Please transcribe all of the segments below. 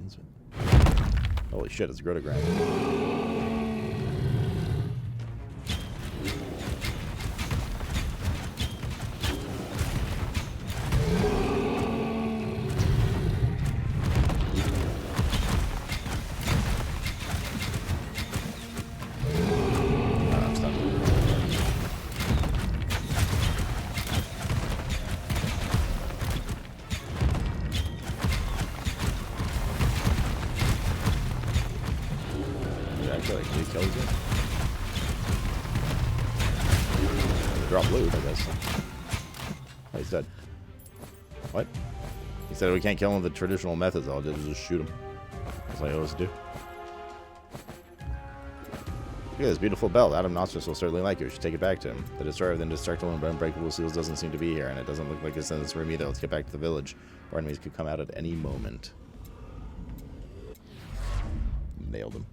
means. Holy shit, it's Grotogram. Drop loot, I guess. Oh, he's dead. What? He said we can't kill him with the traditional methods. I'll just shoot him. That's what I always do. Look at this beautiful belt. Adam Nostris will certainly like it. We should take it back to him. The destroyer of the indestructible and unbreakable seals doesn't seem to be here, and it doesn't look like it's in this room either. Let's get back to the village. Our enemies could come out at any moment. Nailed him.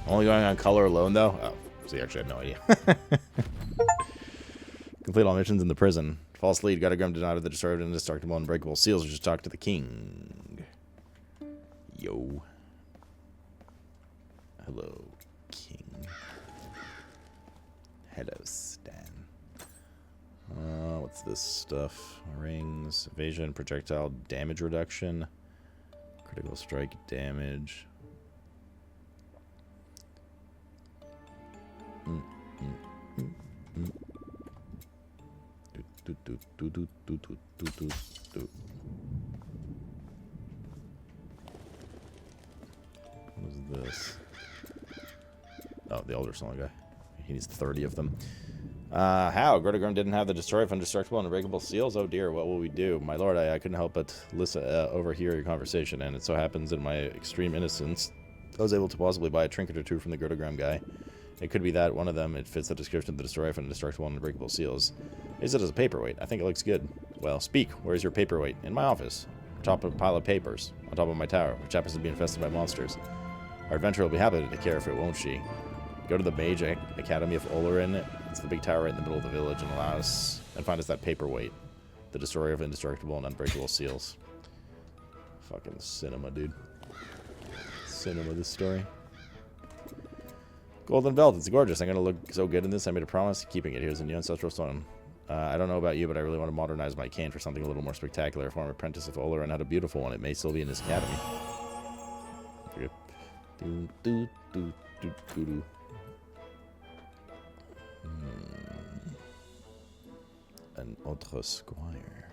Only going on color alone, though? Oh, so he actually had no idea. Complete all missions in the prison. False lead. Grotogram denied the destroyer of indestructible and unbreakable seals. We just talk to the king. Yo. Hello, king. Hello, Stan. What's this stuff? Rings, evasion, projectile damage reduction, critical strike damage. What is this? Oh, the Elder Stone guy. He needs 30 of them. How? Grotogram didn't have the destroyer of indestructible and unbreakable seals? Oh dear, what will we do? My lord, I couldn't help but listen, overhear your conversation, and it so happens in my extreme innocence, I was able to possibly buy a trinket or two from the Grotogram guy. It could be that one of them, it fits the description of the destroyer of indestructible and unbreakable seals. Is it as a paperweight? I think it looks good. Well, speak. Where's your paperweight? In my office. On top of a pile of papers. On top of my tower, which happens to be infested by monsters. Our adventurer will be happy to take care of it, won't she? Go to the Mage Academy of Olorin. It's the big tower right in the middle of the village, and find us that paperweight. The destroyer of indestructible and unbreakable seals. Fucking cinema, dude. Cinema, this story. Golden belt, it's gorgeous. I'm gonna look so good in this. I made a promise, keeping it. Here's a new ancestral stone. I don't know about you, but I really want to modernize my cane for something a little more spectacular. A former apprentice of Olorin had a beautiful one. It may still be in his academy. An autre squire.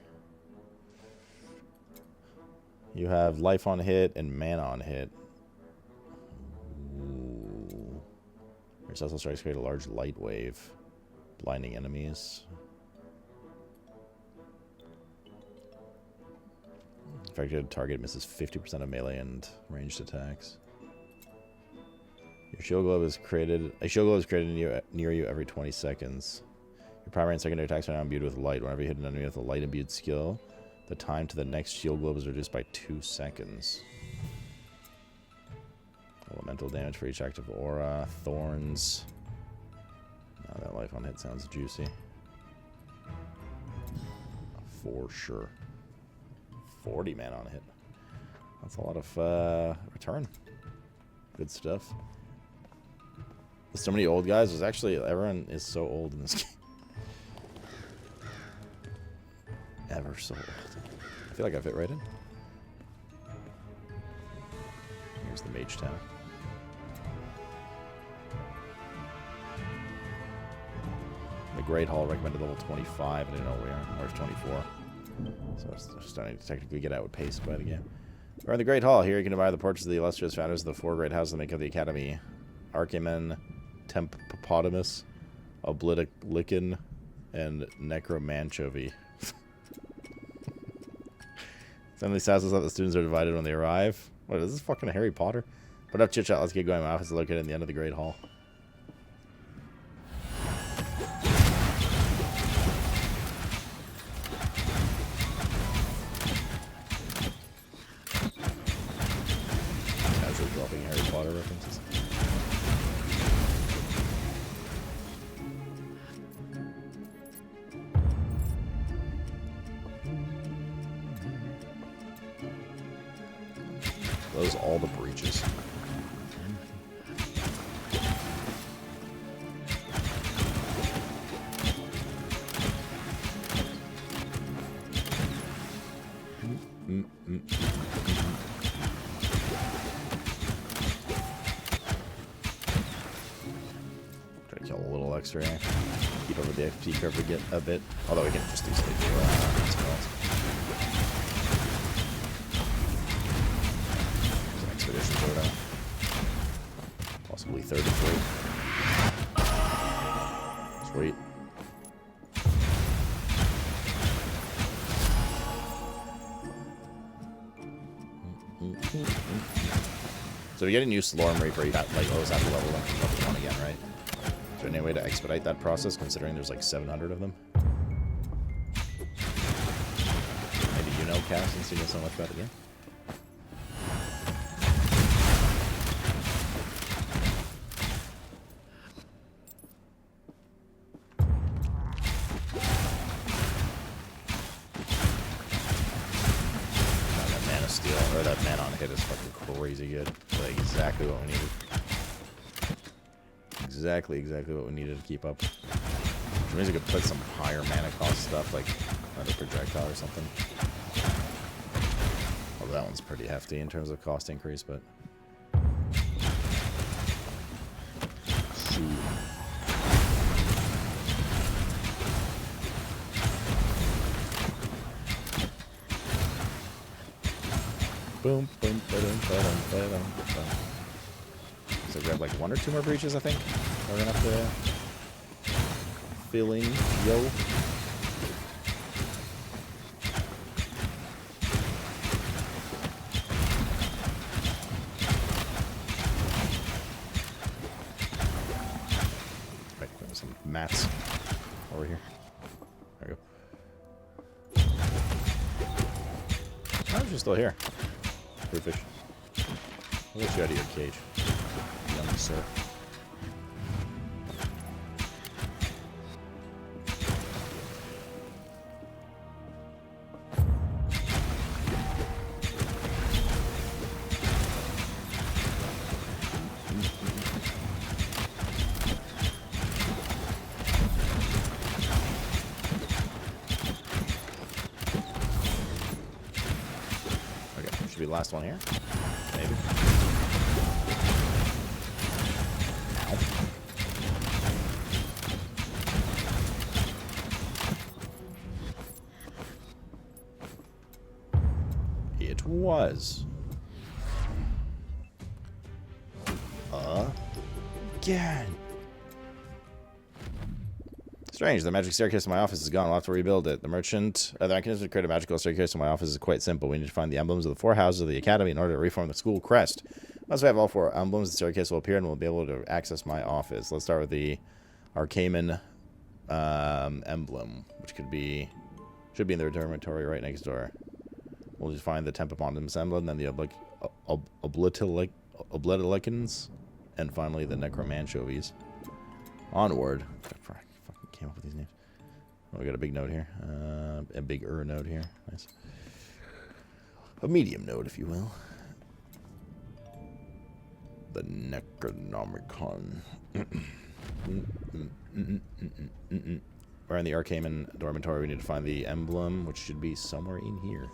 You have life on hit and mana on hit. Ooh. Your Cecil strikes create a large light wave, blinding enemies. Affected target misses 50% of melee and ranged attacks. Your shield globe is created. A shield globe is created near you every 20 seconds. Your primary and secondary attacks are now imbued with light. Whenever you hit an enemy with a light imbued skill, the time to the next shield globe is reduced by 2 seconds. Elemental damage for each active aura. Thorns. Now that life on hit sounds juicy. For sure. 40 man on hit. That's a lot of return. Good stuff. There's so many old guys. There's actually, everyone is so old in this game. Ever so old. I feel like I fit right in. Here's the Mage Town. The Great Hall recommended level 25. I didn't know where we are. Where's 24? So it's starting to technically get outpaced by the game. We're in the Great Hall. Here you can admire the portraits of the illustrious founders of the 4 great houses that make up the Academy. Archimen, Tempopotamus, Oblitilicon, and Necromanchovy. Some of these houses that the students are divided when they arrive. What is this, fucking Harry Potter? Put up chit chat, let's get going. My office is located at the end of the Great Hall. Casually dropping Harry Potter references. Close all the breaches. Try to kill a little extra here. Keep over the XP curve to get a bit. Although we can just easily do spells. There's an expedition photo. Possibly 33. Sweet. So if you get a new Slorm Reaper, you got like always have to level 1 again, right? Is there any way to expedite that process, considering there's like 700 of them? Maybe you know, Cass, since you know so much about the game. That man on hit is fucking crazy good. Like exactly what we needed. Exactly what we needed to keep up. Which means we could put some higher mana cost stuff like another projectile or something. Well, that one's pretty hefty in terms of cost increase, but shoot. Boom, boom, ba-dum, ba-dum, ba-dum, ba-dum. So grab like 1 or 2 more breaches, I think. We're gonna have to fill in, yo. Right, grab some mats over here. There we go. How is she still here? Fish. I'll let you out of your cage, young sir. Should be the last one here. Maybe. Ow. It was. Again. Strange, the magic staircase in my office is gone. We'll have to rebuild it. The mechanism to create a magical staircase in my office is quite simple. We need to find the emblems of the 4 houses of the academy in order to reform the school crest. Once we have all 4 emblems, the staircase will appear and we'll be able to access my office. Let's start with the Arcaman emblem, which should be in the dormitory right next door. We'll just find the Tempepontimus emblem, then the Oblitelicans, and finally the Necromanchovies. Onward. Came up with these names. Oh, we got a big note here. A bigger note here. Nice. A medium note, if you will. The Necronomicon. We're in the Arcaman dormitory. We need to find the emblem, which should be somewhere in here.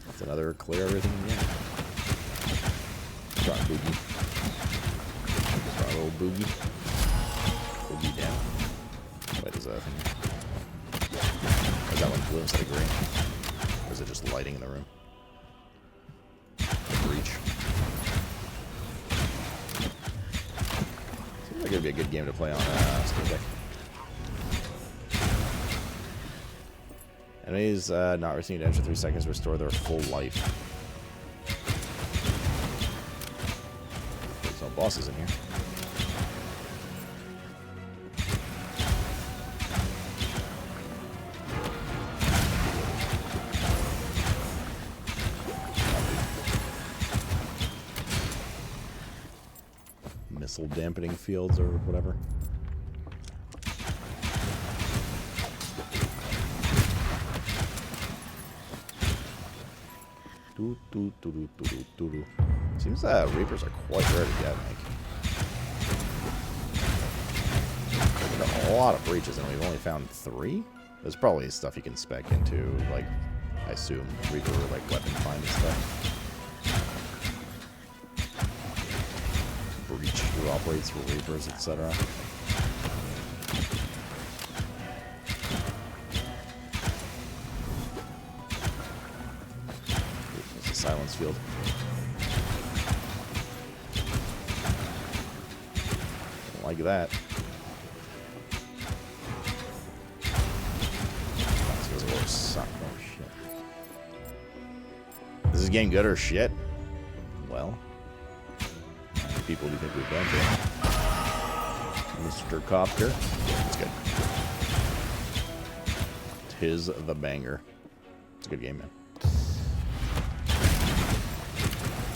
That's another clear everything again. Try boogie. Try a little boogie. Boogie down. What is that thing? Is that one blue instead of green? Or is it just lighting in the room? The breach. Seems like it'd be a good game to play on Steam Deck. Enemies not receiving damage for 3 seconds restore their full life. There's no bosses in here. Missile dampening fields or whatever. Seems that Reapers are quite rare to get, like. A lot of breaches, and we've only found 3? There's probably stuff you can spec into, like, I assume, Reaper, like, weapon find and stuff. Breach drop rates for Reapers, etc. There's a silence field. Don't like that. Oh, shit. Is this game good or shit? Well, how many people do you think we've been to? Mr. Copter. It's good. Tis the banger. It's a good game, man.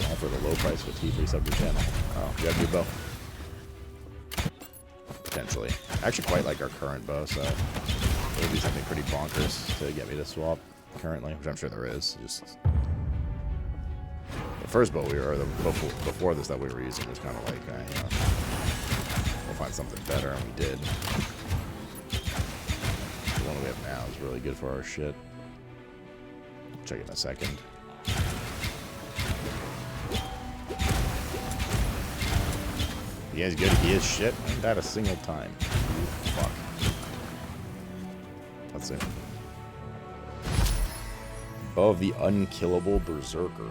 All for the low price with T3 sub to channel. Oh, you got a new bow. Potentially. I actually quite like our current bow, so it would be something pretty bonkers to get me to swap currently, which I'm sure there is. Just the first bow we were, before this that we were using was kind of like, you know, we'll find something better, and we did. The one we have now is really good for our shit. I'll check it in a second. He is good, he is shit. I haven't died a single time. Fuck. Let's see. Bow of the Unkillable Berserker.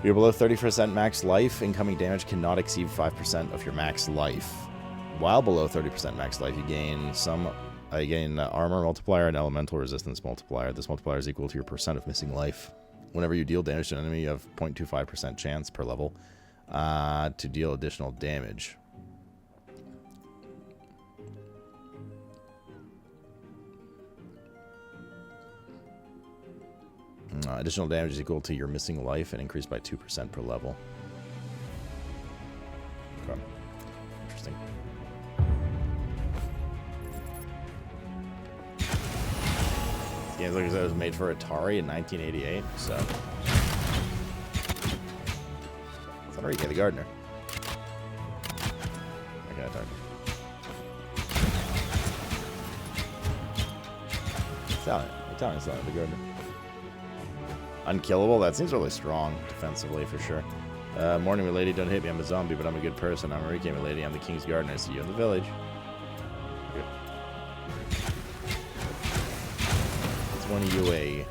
You're below 30% max life. Incoming damage cannot exceed 5% of your max life. While below 30% max life, you gain armor multiplier and elemental resistance multiplier. This multiplier is equal to your percent of missing life. Whenever you deal damage to an enemy, you have 0.25% chance per level to deal additional damage. Additional damage is equal to your missing life and increased by 2% per level. Okay. Interesting. This game looks like it was made for Atari in 1988, so. It's not Enrique the Gardener. I gotta talk. Italian Stallion the Gardener. Unkillable? That seems really strong defensively for sure. Morning, milady. Don't hit me. I'm a zombie, but I'm a good person. I'm Enrique, milady. I'm the King's Gardener. See you in the village. Good. It's one of you a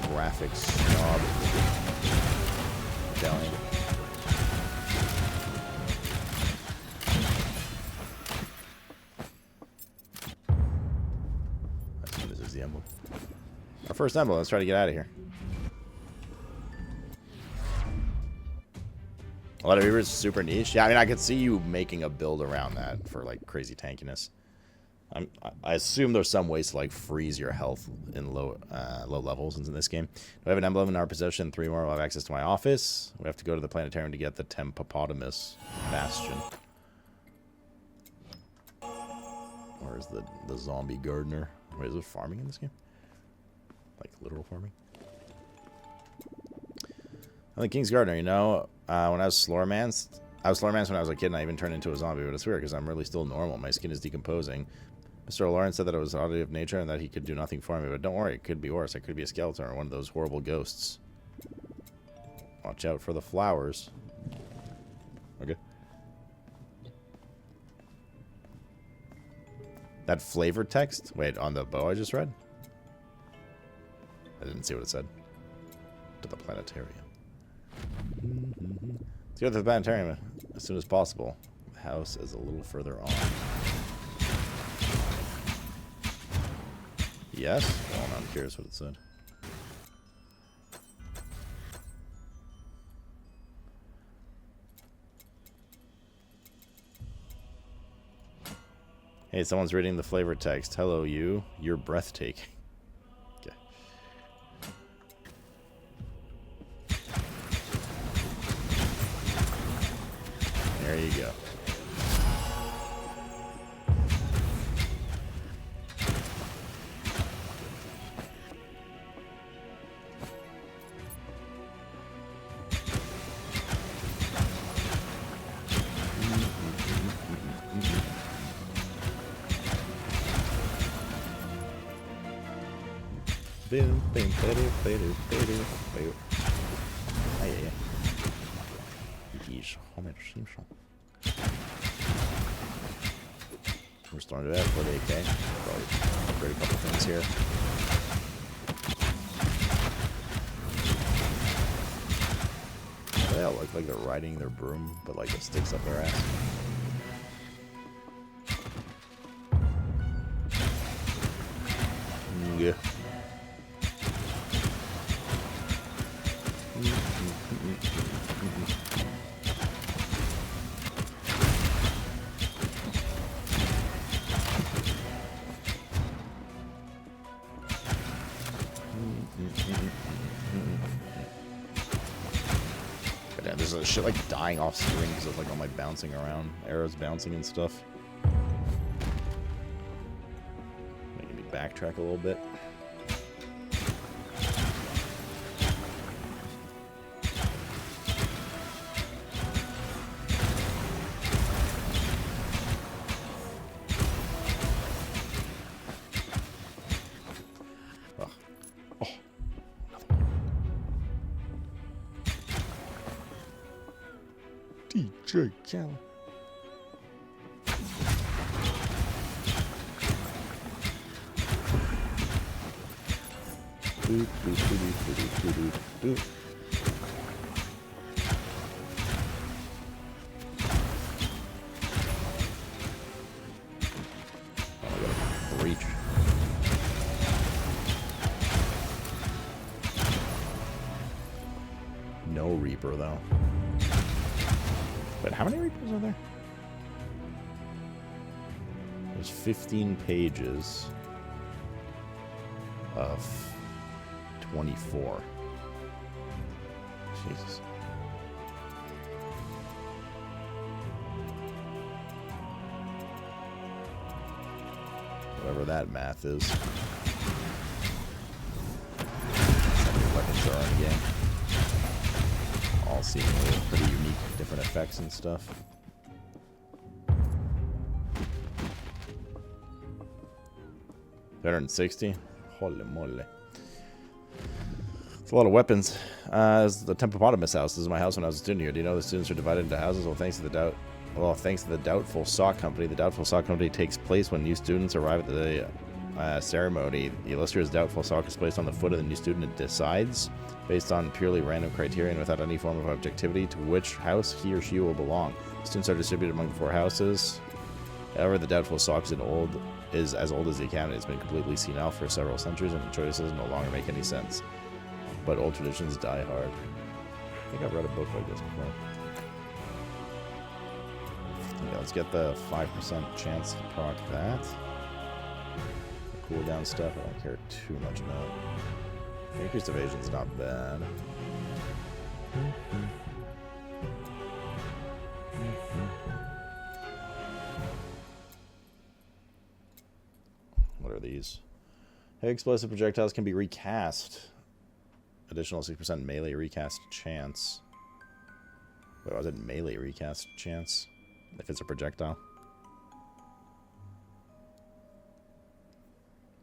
graphic snob. Italian. This is the emblem. Our first emblem. Let's try to get out of here. A lot of Reapers super niche. Yeah, I mean, I could see you making a build around that for like crazy tankiness. I assume there's some ways to like freeze your health in low levels in this game. Do I have an emblem in our possession? 3 more will have access to my office. We have to go to the planetarium to get the Tempopotamus Bastion. Where's the zombie gardener? Wait, is it farming in this game? Like literal farming? I'm the King's Gardener, you know. When I was Slormancer when I was a kid, and I even turned into a zombie, but it's weird because I'm really still normal. My skin is decomposing. Mr. Lawrence said that it was an oddity of nature and that he could do nothing for me, but don't worry, it could be worse. I could be a skeleton or one of those horrible ghosts. Watch out for the flowers. Okay. That flavor text? Wait, on the bow I just read? I didn't see what it said. To the planetarium. Let's go to the planetarium as soon as possible. The house is a little further on. Yes? Well, I'm curious what it said. Hey, someone's reading the flavor text. Hello, you. You're breathtaking. Okay. There you go. Ai, ai, ai. Ih, Homer Simpson. We're starting to have 48k. Probably upgrade a couple things here. They all look like they're riding their broom, but like it sticks up their ass. Yeah. But yeah, there's a shit like dying off screen because of like all my bouncing around, arrows bouncing and stuff. Making me backtrack a little bit. DJ Cal. Reach. No Reaper though. But how many Reapers are there? There's 15 pages of 24. Jesus. Whatever that math is. How many weapons are in the game? All seemingly pretty unique, different effects and stuff. $160? Holy moly. It's a lot of weapons. This is the Tempopotamus house. This is my house when I was a student here. Do you know the students are divided into houses? Well, thanks to the Doubtful Sock Company. The Doubtful Sock Company takes place when new students arrive at the ceremony. The illustrious Doubtful Sock is placed on the foot of the new student and decides, based on purely random criterion without any form of objectivity, to which house he or she will belong. Students are distributed among the 4 houses. However, the Doubtful Sock is as old as the academy. It's been completely senile for several centuries, and the choices no longer make any sense. But old traditions die hard. I think I've read a book like this before. Yeah, let's get the 5% chance to proc that. The cooldown stuff, I don't care too much about. The increased evasion's not bad. What are these? Heavy explosive projectiles can be recast. Additional 6% melee recast chance. Wait, was it melee recast chance? If it's a projectile?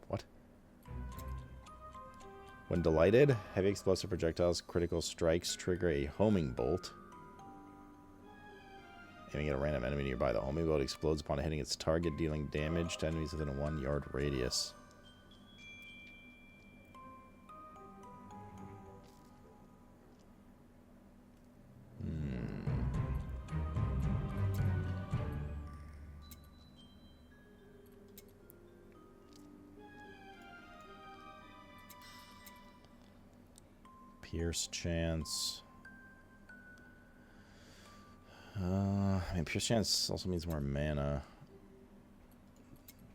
What? When delighted, heavy explosive projectiles critical strikes trigger a homing bolt. Aiming at a random enemy nearby, the homing bolt explodes upon hitting its target, dealing damage to enemies within a 1-yard radius. Pierce chance. I mean, Pierce chance also means more mana.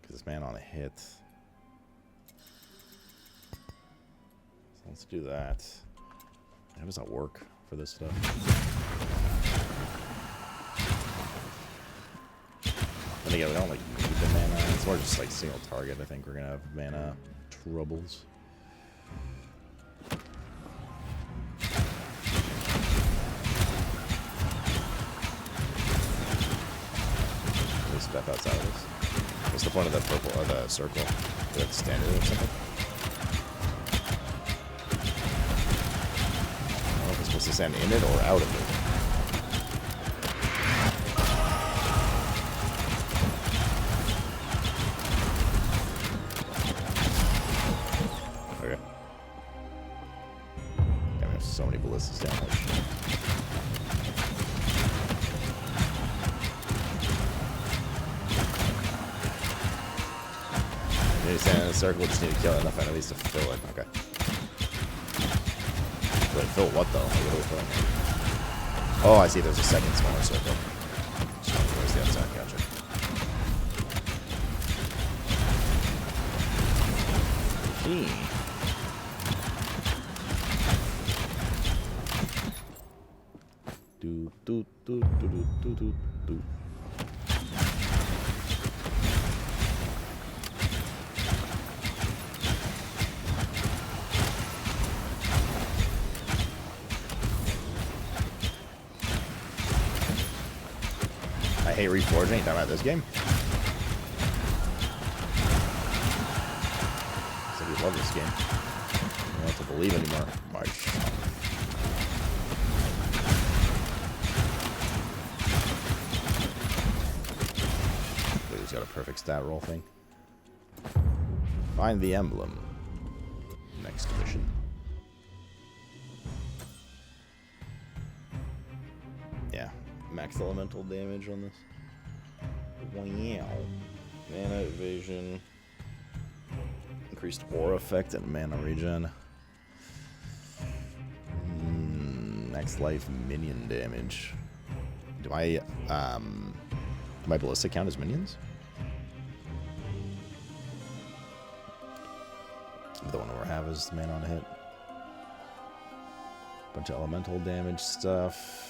Because it's mana on a hit. So let's do that. How does that work for this stuff? And again, we don't like need the mana. It's more just like single target. I think we're gonna have mana troubles. Step outside of this. What's the point of the purple or the circle? Is that standard or something? ballista stand in it or out of it? Okay. Damn, there's so many ballistas down there. You need to stand in a circle, just need to kill enough enemies to fill it. Okay. Wait, fill what though? Like, what are we filling? Oh, I see. There's a second smaller circle. Where's the outside? Gotcha. Gee. Do do do do do do do do. I hate reforging. You talking about this game? So we love this game. I don't have to believe anymore. March. He's got a perfect stat roll thing. Find the emblem. Next mission. Yeah. Max elemental damage on this. Wow. Mana evasion. Increased aura effect and mana regen. Next life minion damage. Do my ballista count as minions? The one where I have is mana on a hit. Bunch of elemental damage stuff.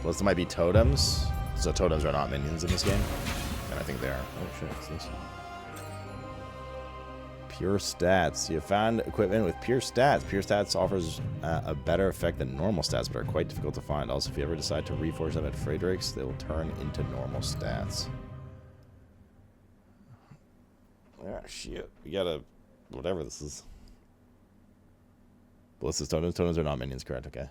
Plus, there might be totems. So totems are not minions in this game. And I think they are. Oh shit, what's this? Pure stats. You found equipment with pure stats. Pure stats offers a better effect than normal stats, but are quite difficult to find. Also, if you ever decide to reforge them at Frederick's, they will turn into normal stats. Ah, shit. We gotta... Whatever this is. Ballistas totems. Totems are not minions, correct? Okay.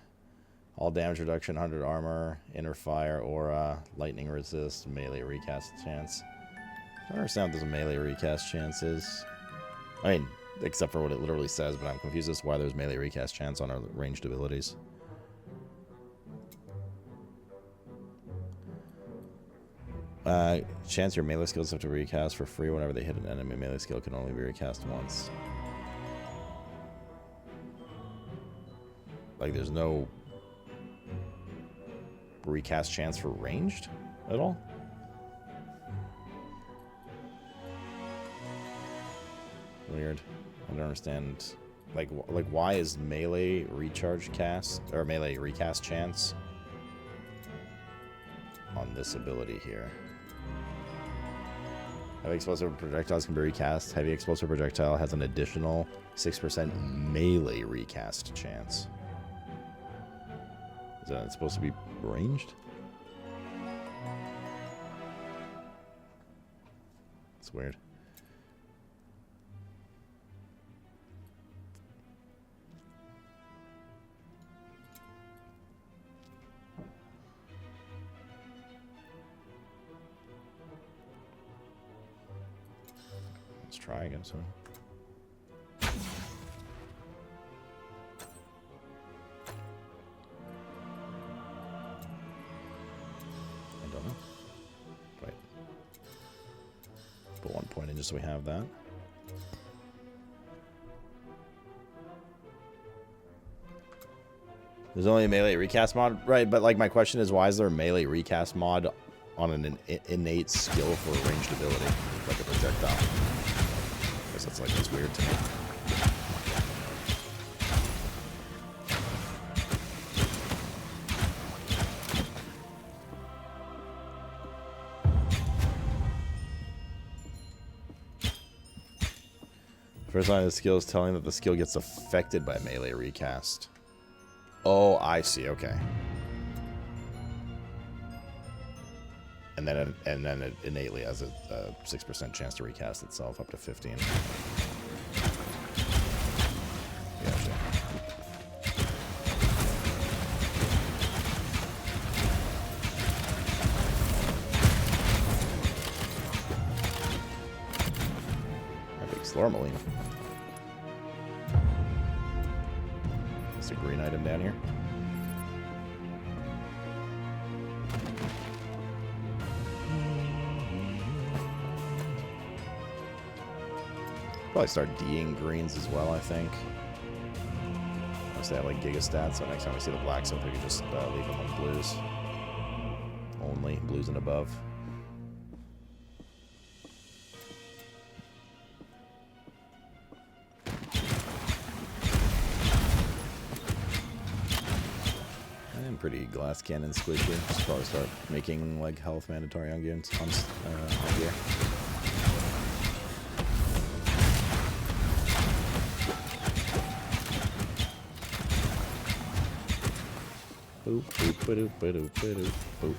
All damage reduction, 100 armor, inner fire, aura, lightning resist, melee recast chance. I don't understand what this melee recast chance is. I mean, except for what it literally says, but I'm confused as to why there's melee recast chance on our ranged abilities. Chance your melee skills have to recast for free whenever they hit an enemy. Melee skill can only be recast once. Like, there's no recast chance for ranged at all? Weird. I don't understand. Like why is melee recharge cast or melee recast chance on this ability here? Heavy explosive projectiles can be recast. Heavy explosive projectile has an additional 6% melee recast chance. Is that supposed to be ranged? It's weird. Let's try again soon. Put 1 point in just so we have that. There's only a melee recast mod, right? But like my question is, why is there a melee recast mod on an innate skill for a ranged ability, like a projectile? I guess that's like it's weird to me. First line of the skill is telling that the skill gets affected by melee recast. Oh, I see. Okay. And then it innately has a 6% chance to recast itself up to 15. Gotcha. A big Slormancer. There's a green item down here. Probably start D'ing greens as well, I think. Unless they have like Giga stats, so next time we see the blacks, I think we could just leave them on blues. Only blues and above. And pretty glass cannon squishy. Just probably start making like health mandatory on games on gear. Boop, boop, ba-doop, ba-doop, ba-doop, boop.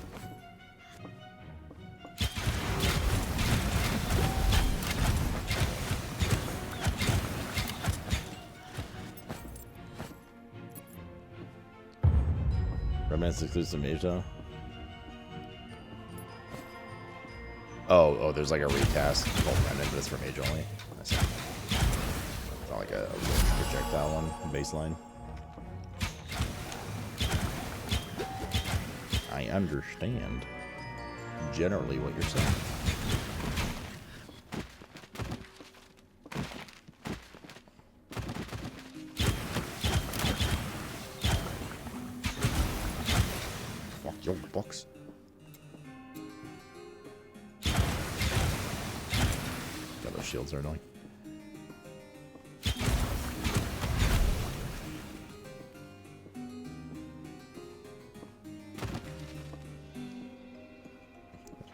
Remnants exclusive mage though. Oh, there's like a recast called Remnant, but it's for mage only. I see. It's not like a projectile one, baseline. I understand generally what you're saying. Fuck your box. God, those shields are annoying.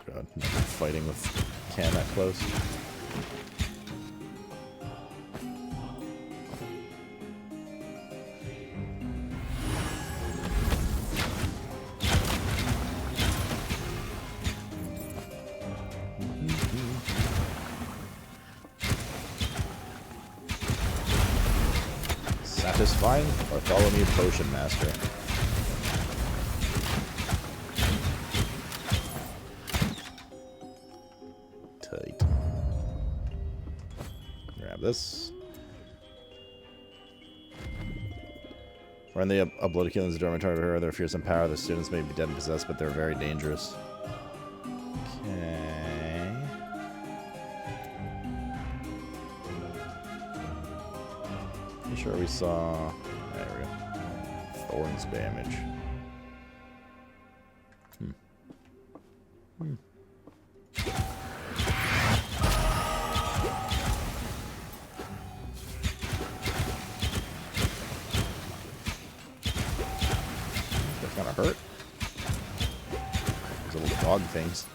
God, fighting with Can that close. Satisfying Bartholomew Potion Master. Tight. Grab this. When they upload killings of Dormant Target or their fearsome power, the students may be dead and possessed, but they're very dangerous. Okay. Pretty sure we saw. There we go. Thorns damage. That's gonna hurt. Those little dog things.